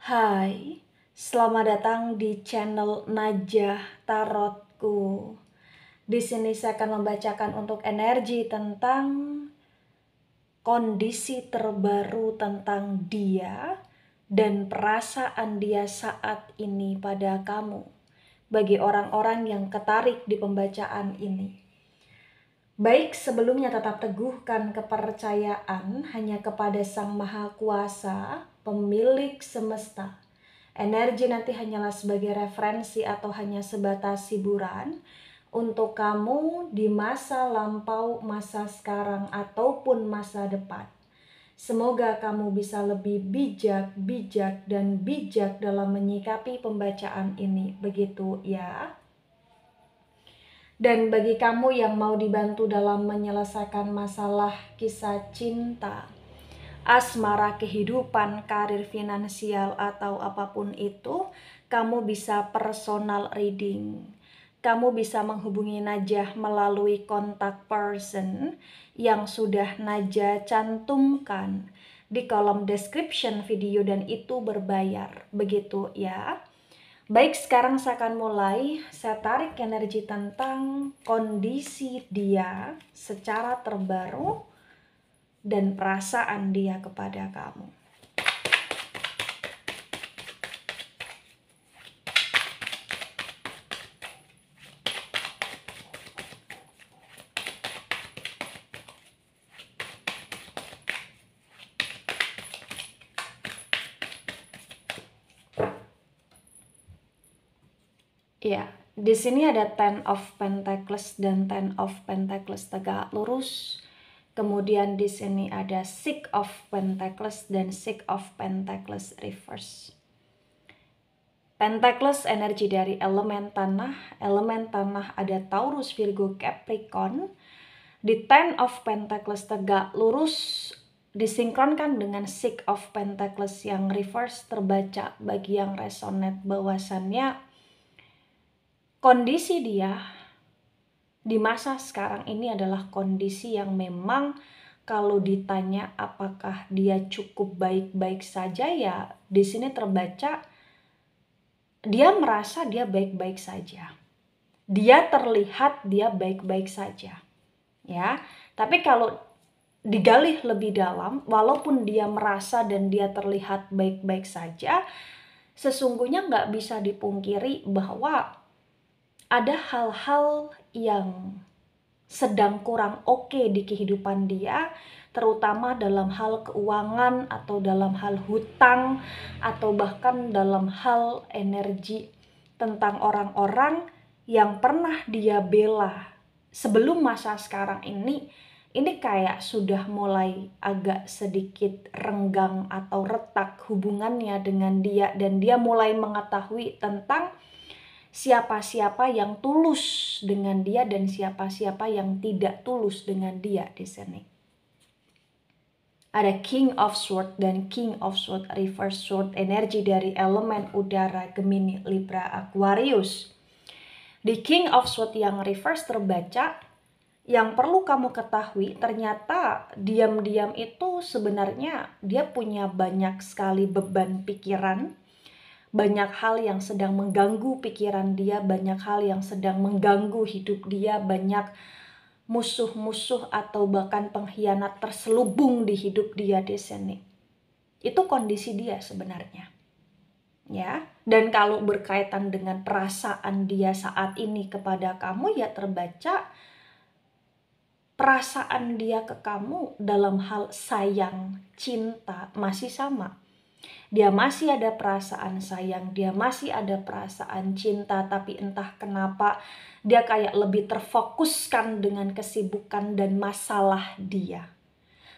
Hai, selamat datang di channel Najah Tarotku. Di sini saya akan membacakan untuk energi tentang kondisi terbaru tentang dia dan perasaan dia saat ini pada kamu. Bagi orang-orang yang ketarik di pembacaan ini. Baik, sebelumnya tetap teguhkan kepercayaan hanya kepada Sang Maha Kuasa, pemilik semesta. Energi nanti hanyalah sebagai referensi atau hanya sebatas hiburan untuk kamu di masa lampau, masa sekarang, ataupun masa depan. Semoga kamu bisa lebih bijak dan bijak dalam menyikapi pembacaan ini. Begitu ya. Dan bagi kamu yang mau dibantu dalam menyelesaikan masalah kisah cinta, asmara, kehidupan, karir, finansial, atau apapun itu, kamu bisa personal reading. Kamu bisa menghubungi Najah melalui kontak person yang sudah Najah cantumkan di kolom description video dan itu berbayar. Begitu ya. Baik, sekarang saya akan mulai. Saya tarik energi tentang kondisi dia secara terbaru dan perasaan dia kepada kamu. Ya, di sini ada Ten of Pentacles dan Ten of Pentacles tegak lurus. Kemudian di sini ada Six of Pentacles dan Six of Pentacles reverse. Pentacles energi dari elemen tanah ada Taurus, Virgo, Capricorn. Di Ten of Pentacles tegak lurus disinkronkan dengan Six of Pentacles yang reverse terbaca bagi yang resonate bahwasannya kondisi dia di masa sekarang ini adalah kondisi yang memang kalau ditanya apakah dia cukup baik-baik saja, ya di sini terbaca dia merasa dia baik-baik saja. Dia terlihat dia baik-baik saja. Ya, tapi kalau digali lebih dalam, walaupun dia merasa dan dia terlihat baik-baik saja, sesungguhnya nggak bisa dipungkiri bahwa ada hal-hal yang sedang kurang oke di kehidupan dia, terutama dalam hal keuangan atau dalam hal hutang atau bahkan dalam hal energi tentang orang-orang yang pernah dia bela sebelum masa sekarang ini kayak sudah mulai agak sedikit renggang atau retak hubungannya dengan dia, dan dia mulai mengetahui tentang siapa-siapa yang tulus dengan dia dan siapa-siapa yang tidak tulus dengan dia di sini. Ada King of Swords dan King of Swords reverse sword energi dari elemen udara Gemini, Libra, Aquarius. Di King of Swords yang reverse terbaca, yang perlu kamu ketahui ternyata diam-diam itu sebenarnya dia punya banyak sekali beban pikiran. Banyak hal yang sedang mengganggu pikiran dia, banyak hal yang sedang mengganggu hidup dia, banyak musuh-musuh atau bahkan pengkhianat terselubung di hidup dia di sini. Itu kondisi dia sebenarnya. Ya, dan kalau berkaitan dengan perasaan dia saat ini kepada kamu, ya terbaca perasaan dia ke kamu dalam hal sayang, cinta masih sama. Dia masih ada perasaan sayang, dia masih ada perasaan cinta, tapi entah kenapa dia kayak lebih terfokuskan dengan kesibukan dan masalah dia.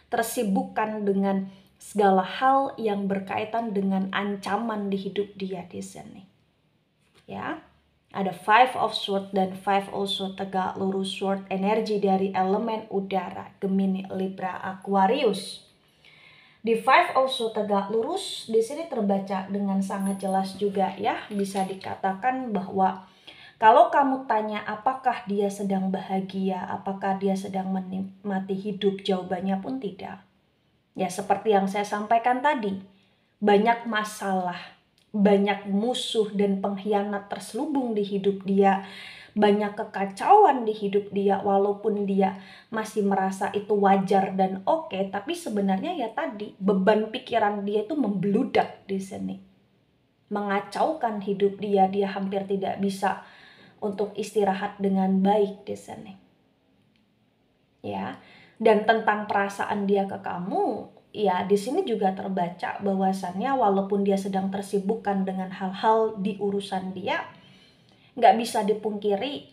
Tersibukkan dengan segala hal yang berkaitan dengan ancaman di hidup dia di sini. Ya, ada Five of Swords dan Five of Swords tegak lurus sword energi dari elemen udara Gemini, Libra, Aquarius. Di Five of Swords tegak lurus di sini terbaca dengan sangat jelas juga ya, bisa dikatakan bahwa kalau kamu tanya apakah dia sedang bahagia, apakah dia sedang menikmati hidup, jawabannya pun tidak. Ya seperti yang saya sampaikan tadi, banyak masalah, banyak musuh dan pengkhianat terselubung di hidup dia, banyak kekacauan di hidup dia, walaupun dia masih merasa itu wajar dan oke, tapi sebenarnya ya tadi beban pikiran dia itu membludak di sini, mengacaukan hidup dia hampir tidak bisa untuk istirahat dengan baik di sini. Ya, dan tentang perasaan dia ke kamu, ya di sini juga terbaca bahwasannya walaupun dia sedang tersibukkan dengan hal-hal di urusan dia, nggak bisa dipungkiri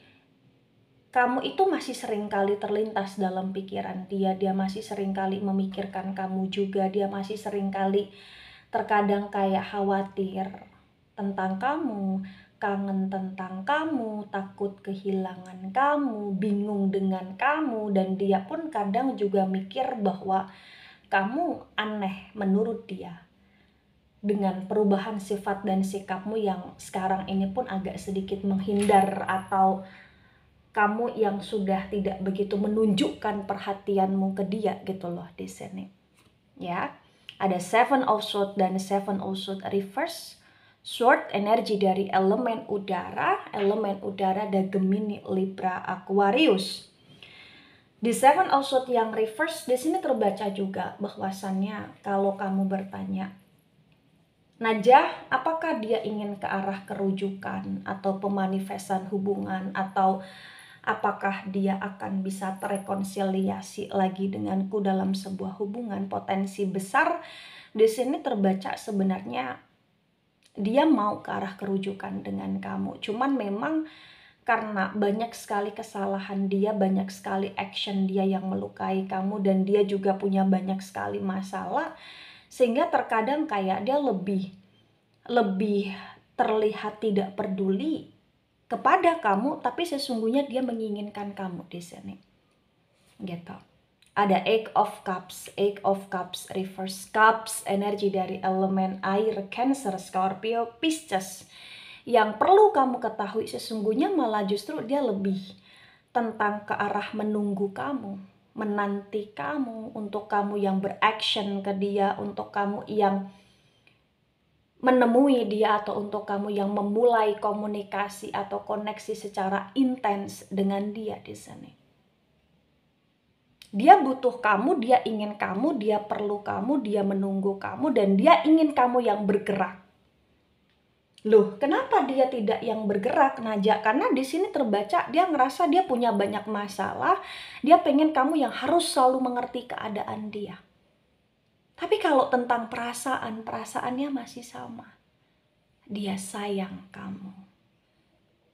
kamu itu masih sering kali terlintas dalam pikiran dia masih sering kali memikirkan kamu juga, dia masih sering kali terkadang kayak khawatir tentang kamu, kangen tentang kamu, takut kehilangan kamu, bingung dengan kamu, dan dia pun kadang juga mikir bahwa kamu aneh menurut dia dengan perubahan sifat dan sikapmu yang sekarang ini pun agak sedikit menghindar, atau kamu yang sudah tidak begitu menunjukkan perhatianmu ke dia gitu loh di sini. Ya, ada Seven of Swords dan Seven of Swords reverse. Sword energi dari elemen udara ada Gemini, Libra, Aquarius. Di Seven of Swords yang reverse di sini terbaca juga bahwasannya kalau kamu bertanya, Najah, apakah dia ingin ke arah kerujukan atau pemanifestan hubungan, atau apakah dia akan bisa terrekonsiliasi lagi denganku dalam sebuah hubungan? Potensi besar di sini terbaca sebenarnya dia mau ke arah kerujukan dengan kamu. Cuman memang karena banyak sekali kesalahan dia, banyak sekali action dia yang melukai kamu, dan dia juga punya banyak sekali masalah, sehingga terkadang kayak dia lebih terlihat tidak peduli kepada kamu, tapi sesungguhnya dia menginginkan kamu di sini. Gitu. Ada Eight of Cups reverse. Cups energi dari elemen air, Cancer, Scorpio, Pisces. Yang perlu kamu ketahui sesungguhnya malah justru dia lebih tentang ke arah menunggu kamu, menanti kamu, untuk kamu yang beraction ke dia, untuk kamu yang menemui dia, atau untuk kamu yang memulai komunikasi atau koneksi secara intens dengan dia di sini. Dia butuh kamu, dia ingin kamu, dia perlu kamu, dia menunggu kamu, dan dia ingin kamu yang bergerak. Loh, kenapa dia tidak yang bergerak, Najah? Karena di sini terbaca dia ngerasa dia punya banyak masalah, dia pengen kamu yang harus selalu mengerti keadaan dia. Tapi kalau tentang perasaan, perasaannya masih sama. Dia sayang kamu.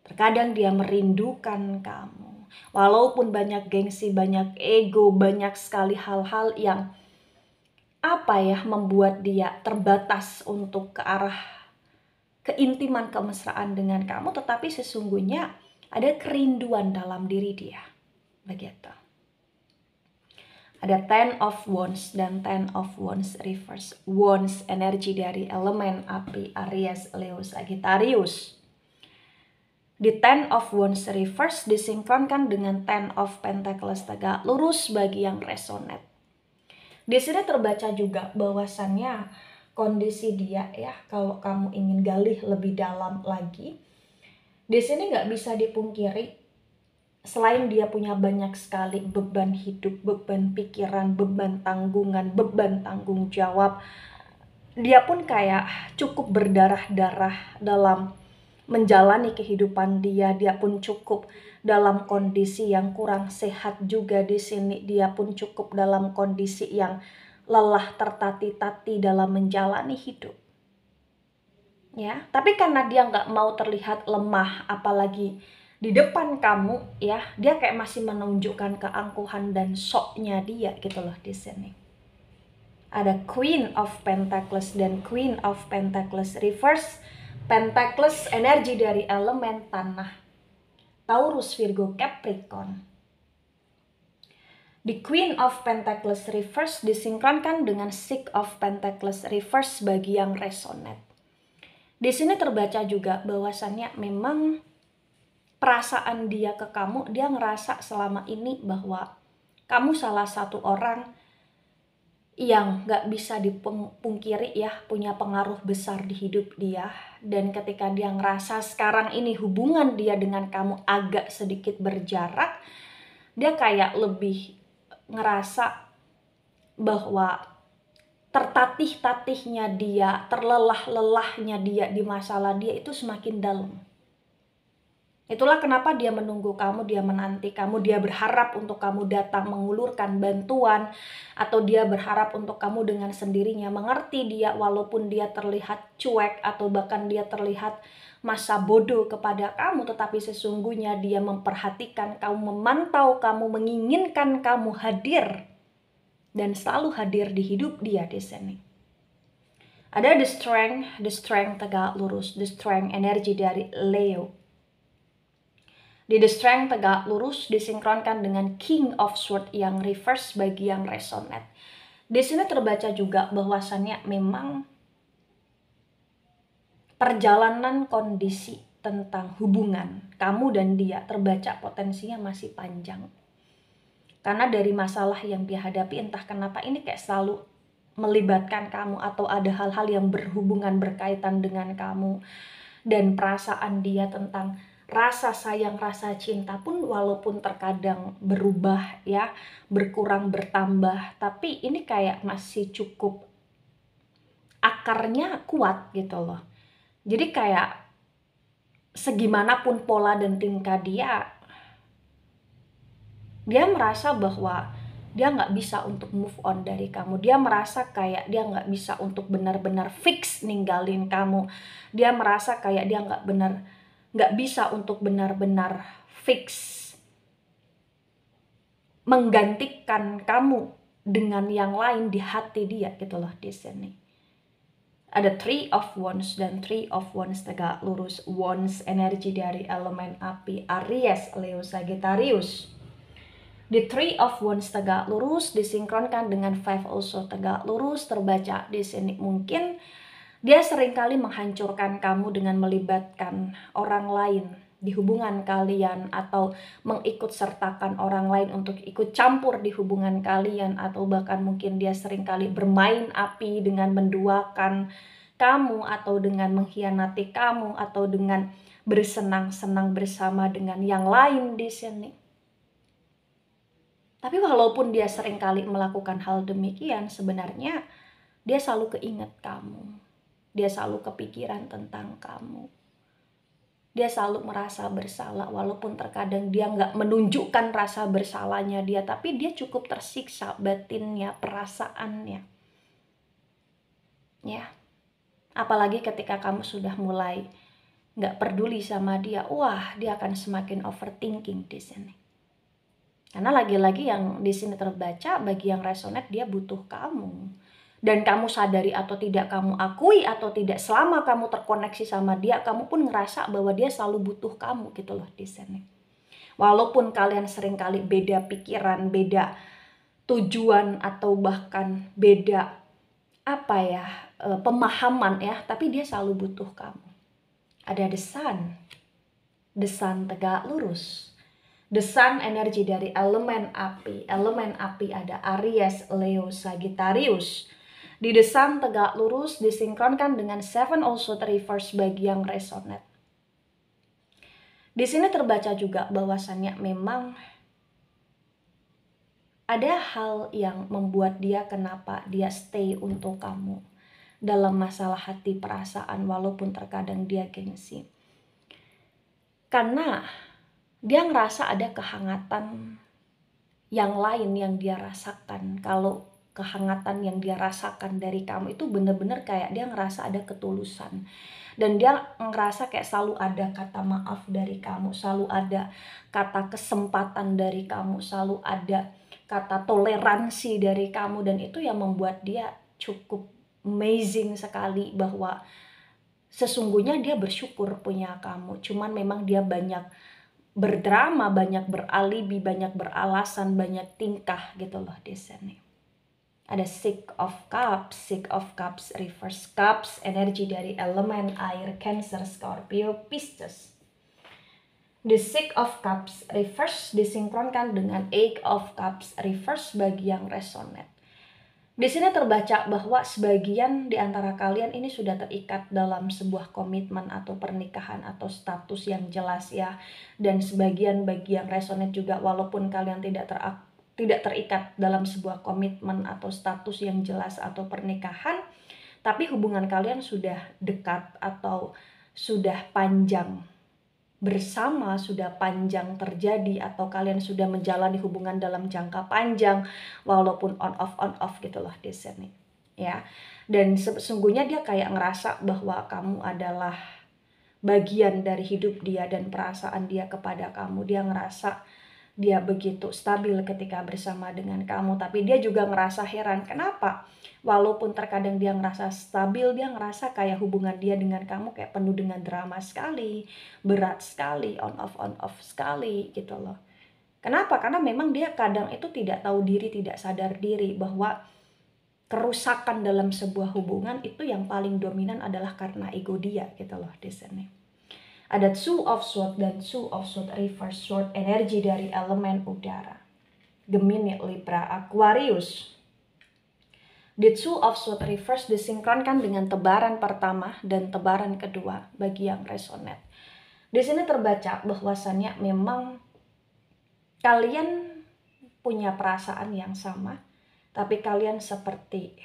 Terkadang dia merindukan kamu. Walaupun banyak gengsi, banyak ego, banyak sekali hal-hal yang membuat dia terbatas untuk ke arah keintiman kemesraan dengan kamu, tetapi sesungguhnya ada kerinduan dalam diri dia. Begitu. Ada Ten of Wands dan Ten of Wands reverse. Wands energi dari elemen api, Aries, Leo, Sagittarius. Di Ten of Wands reverse disinkronkan dengan Ten of Pentacles tegak lurus bagi yang resonate. Di sini terbaca juga bahwasannya kondisi dia kalau kamu ingin gali lebih dalam lagi, di sini nggak bisa dipungkiri selain dia punya banyak sekali beban hidup, beban pikiran, beban tanggungan, beban tanggung jawab, dia pun kayak cukup berdarah-darah dalam menjalani kehidupan dia pun cukup dalam kondisi yang kurang sehat juga di sini. Dia pun cukup dalam kondisi yang lelah tertati-tati dalam menjalani hidup. Ya, tapi karena dia nggak mau terlihat lemah, apalagi di depan kamu, dia kayak masih menunjukkan keangkuhan dan soknya dia gitu loh di sini. Ada Queen of Pentacles dan Queen of Pentacles reverse. Pentacles energi dari elemen tanah, Taurus, Virgo, Capricorn. Di Queen of Pentacles reverse disinkronkan dengan Six of Pentacles reverse bagi yang resonate. Di sini terbaca juga bahwasannya memang perasaan dia ke kamu, dia ngerasa selama ini bahwa kamu salah satu orang yang nggak bisa dipungkiri ya, punya pengaruh besar di hidup dia. Dan ketika dia ngerasa sekarang ini hubungan dia dengan kamu agak sedikit berjarak, dia kayak lebih ngerasa bahwa tertatih-tatihnya dia, terlelah-lelahnya dia di masalah dia itu semakin dalam. Itulah kenapa dia menunggu kamu, dia menanti kamu, dia berharap untuk kamu datang mengulurkan bantuan, atau dia berharap untuk kamu dengan sendirinya mengerti dia walaupun dia terlihat cuek atau bahkan dia terlihat masa bodoh kepada kamu, tetapi sesungguhnya dia memperhatikan kamu, memantau kamu, menginginkan kamu hadir dan selalu hadir di hidup dia di sini. Ada the strength tegak lurus, the strength energi dari Leo. Di the strength tegak lurus disinkronkan dengan King of Swords yang reverse bagi yang resonate. Di sini terbaca juga bahwasannya memang perjalanan kondisi tentang hubungan kamu dan dia terbaca potensinya masih panjang. Karena dari masalah yang dia hadapi entah kenapa ini kayak selalu melibatkan kamu atau ada hal-hal yang berhubungan berkaitan dengan kamu. Dan perasaan dia tentang rasa sayang, rasa cinta pun walaupun terkadang berubah ya, berkurang bertambah, tapi ini kayak masih cukup akarnya kuat gitu loh. Jadi kayak segimanapun pola dan tingkah dia merasa bahwa dia nggak bisa untuk move on dari kamu. Dia merasa kayak dia nggak bisa untuk benar-benar fix ninggalin kamu. Dia merasa kayak dia nggak bisa untuk benar-benar fix menggantikan kamu dengan yang lain di hati dia gitu loh di sini. Ada Three of Wands dan Three of Wands tegak lurus. Wands energi dari elemen api Aries, Leo, Sagittarius. Di Three of Wands tegak lurus disinkronkan dengan Five also tegak lurus, terbaca di sini mungkin dia seringkali menghancurkan kamu dengan melibatkan orang lain di hubungan kalian, atau mengikut sertakan orang lain untuk ikut campur di hubungan kalian, atau bahkan mungkin dia seringkali bermain api dengan menduakan kamu, atau dengan mengkhianati kamu, atau dengan bersenang-senang bersama dengan yang lain di sini. Tapi walaupun dia seringkali melakukan hal demikian, sebenarnya dia selalu keinget kamu. Dia selalu kepikiran tentang kamu. Dia selalu merasa bersalah, walaupun terkadang dia nggak menunjukkan rasa bersalahnya dia, tapi dia cukup tersiksa batinnya, perasaannya. Ya, apalagi ketika kamu sudah mulai nggak peduli sama dia, wah dia akan semakin overthinking di sini. Karena lagi-lagi yang di sini terbaca bagi yang resonate, dia butuh kamu. Dan kamu sadari atau tidak, kamu akui atau tidak, selama kamu terkoneksi sama dia, kamu pun ngerasa bahwa dia selalu butuh kamu gitu loh di sini. Walaupun kalian seringkali beda pikiran, beda tujuan, atau bahkan beda pemahaman ya, tapi dia selalu butuh kamu. Ada the sun tegak lurus. The sun energi dari elemen api. Elemen api ada Aries, Leo, Sagittarius. Di the sun tegak lurus disinkronkan dengan Seven also reverse bagi yang resonate. Di sini terbaca juga bahwasannya memang ada hal yang membuat dia kenapa dia stay untuk kamu dalam masalah hati perasaan, walaupun terkadang dia gengsi. Karena dia ngerasa ada kehangatan yang lain yang dia rasakan. Kalau kehangatan yang dia rasakan dari kamu itu bener-bener kayak dia ngerasa ada ketulusan. Dan dia ngerasa kayak selalu ada kata maaf dari kamu, selalu ada kata kesempatan dari kamu, selalu ada kata toleransi dari kamu. Dan itu yang membuat dia cukup amazing sekali, bahwa sesungguhnya dia bersyukur punya kamu. Cuman memang dia banyak berdrama, banyak beralibi, banyak beralasan, banyak tingkah gitu loh di sini. Ada Six of Cups, Reverse Cups, energi dari elemen air, Cancer, Scorpio, Pisces. The Six of Cups Reverse disinkronkan dengan Eight of Cups Reverse bagi yang resonate. Di sini terbaca bahwa sebagian di antara kalian ini sudah terikat dalam sebuah komitmen atau pernikahan atau status yang jelas ya. Dan sebagian bagi yang resonate juga, walaupun kalian tidak terikat dalam sebuah komitmen atau status yang jelas atau pernikahan, tapi hubungan kalian sudah dekat atau sudah panjang bersama, sudah panjang terjadi, atau kalian sudah menjalani hubungan dalam jangka panjang walaupun on off gitu loh di sini ya. Dan sesungguhnya dia kayak ngerasa bahwa kamu adalah bagian dari hidup dia dan perasaan dia kepada kamu. Dia ngerasa dia begitu stabil ketika bersama dengan kamu, tapi dia juga ngerasa heran kenapa walaupun terkadang dia ngerasa stabil, dia ngerasa kayak hubungan dia dengan kamu kayak penuh dengan drama sekali, berat sekali, on off sekali gitu loh. Kenapa? Karena memang dia kadang itu tidak tahu diri, tidak sadar diri bahwa kerusakan dalam sebuah hubungan itu yang paling dominan adalah karena ego dia gitu loh di sini. Ada Two of Swords dan Two of Swords reverse sword, energi dari elemen udara. Gemini, Libra, Aquarius. The Two of Swords reverse disinkronkan dengan tebaran pertama dan tebaran kedua bagi yang resonate. Di sini terbaca bahwasannya memang kalian punya perasaan yang sama, tapi kalian seperti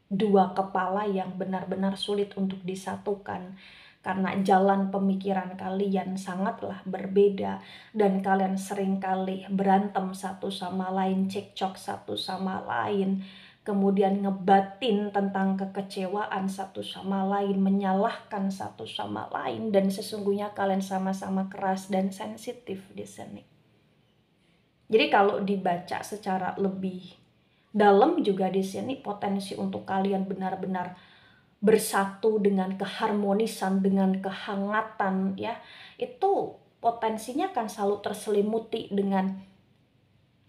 dua kepala yang benar-benar sulit untuk disatukan karena jalan pemikiran kalian sangatlah berbeda dan kalian seringkali berantem satu sama lain, cekcok satu sama lain, kemudian ngebatin tentang kekecewaan satu sama lain, menyalahkan satu sama lain, dan sesungguhnya kalian sama-sama keras dan sensitif di sini. Jadi kalau dibaca secara lebih dalam juga di sini potensi untuk kalian benar-benar bersatu dengan keharmonisan, dengan kehangatan ya. Itu potensinya kan selalu terselimuti dengan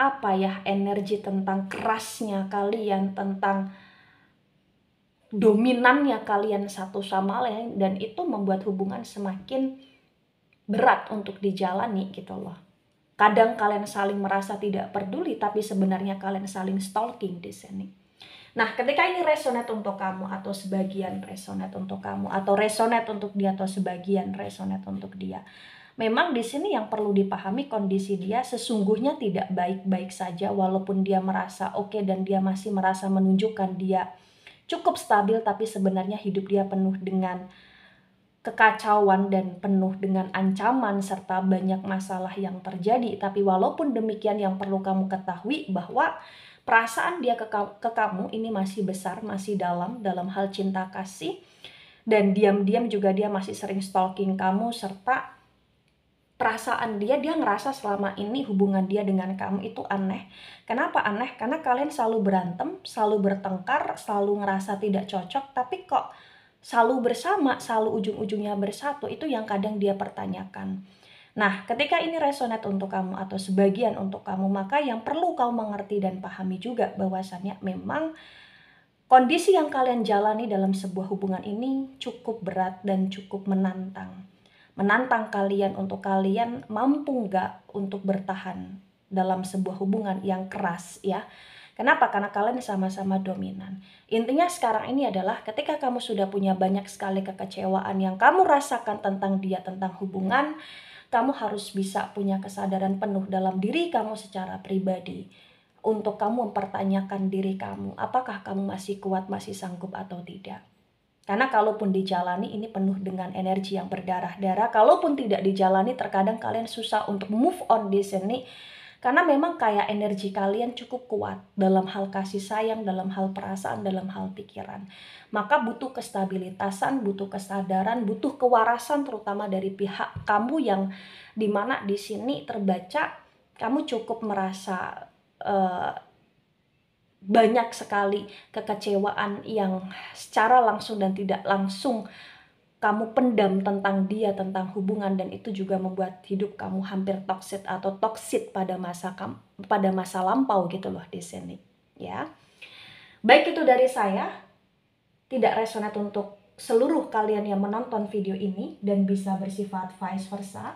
apa ya, energi tentang kerasnya kalian, tentang dominannya kalian satu sama lain, dan itu membuat hubungan semakin berat untuk dijalani gitu loh. Kadang kalian saling merasa tidak peduli, tapi sebenarnya kalian saling stalking di sini. Nah, ketika ini resonate untuk kamu atau sebagian resonate untuk kamu atau resonate untuk dia atau sebagian resonate untuk dia, memang di sini yang perlu dipahami kondisi dia sesungguhnya tidak baik-baik saja, walaupun dia merasa oke dan dia masih merasa menunjukkan dia cukup stabil, tapi sebenarnya hidup dia penuh dengan kekacauan dan penuh dengan ancaman serta banyak masalah yang terjadi. Tapi walaupun demikian, yang perlu kamu ketahui bahwa perasaan dia ke kamu ini masih besar, masih dalam hal cinta kasih, dan diam-diam juga dia masih sering stalking kamu, serta perasaan dia ngerasa selama ini hubungan dia dengan kamu itu aneh. Kenapa aneh? Karena kalian selalu berantem, selalu bertengkar, selalu ngerasa tidak cocok, tapi kok selalu bersama, selalu ujung-ujungnya bersatu. Itu yang kadang dia pertanyakan. Nah, ketika ini resonate untuk kamu atau sebagian untuk kamu, maka yang perlu kamu mengerti dan pahami juga bahwasannya memang kondisi yang kalian jalani dalam sebuah hubungan ini cukup berat dan cukup menantang. Menantang kalian untuk kalian mampu nggak untuk bertahan dalam sebuah hubungan yang keras ya. Kenapa? Karena kalian sama-sama dominan. Intinya sekarang ini adalah ketika kamu sudah punya banyak sekali kekecewaan yang kamu rasakan tentang dia, tentang hubungan, kamu harus bisa punya kesadaran penuh dalam diri kamu secara pribadi untuk kamu mempertanyakan diri kamu, apakah kamu masih kuat, masih sanggup atau tidak. Karena kalaupun dijalani ini penuh dengan energi yang berdarah-darah, kalaupun tidak dijalani terkadang kalian susah untuk move on di sini. Karena memang kayak energi kalian cukup kuat dalam hal kasih sayang, dalam hal perasaan, dalam hal pikiran. Maka butuh kestabilitasan, butuh kesadaran, butuh kewarasan terutama dari pihak kamu yang dimana di sini terbaca kamu cukup merasa banyak sekali kekecewaan yang secara langsung dan tidak langsung kamu pendam tentang dia, tentang hubungan, dan itu juga membuat hidup kamu hampir toxic atau toxic pada masa lampau gitu loh di sini ya. Baik, itu dari saya. Tidak resonate untuk seluruh kalian yang menonton video ini dan bisa bersifat vice versa.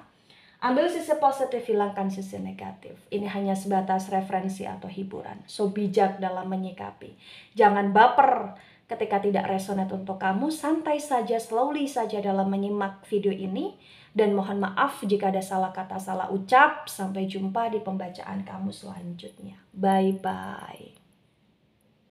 Ambil sisi positif, hilangkan sisi negatif. Ini hanya sebatas referensi atau hiburan. So bijak dalam menyikapi. Jangan baper ketika tidak resonate untuk kamu. Santai saja, slowly saja dalam menyimak video ini. Dan mohon maaf jika ada salah kata, salah ucap. Sampai jumpa di pembacaan kamu selanjutnya. Bye-bye.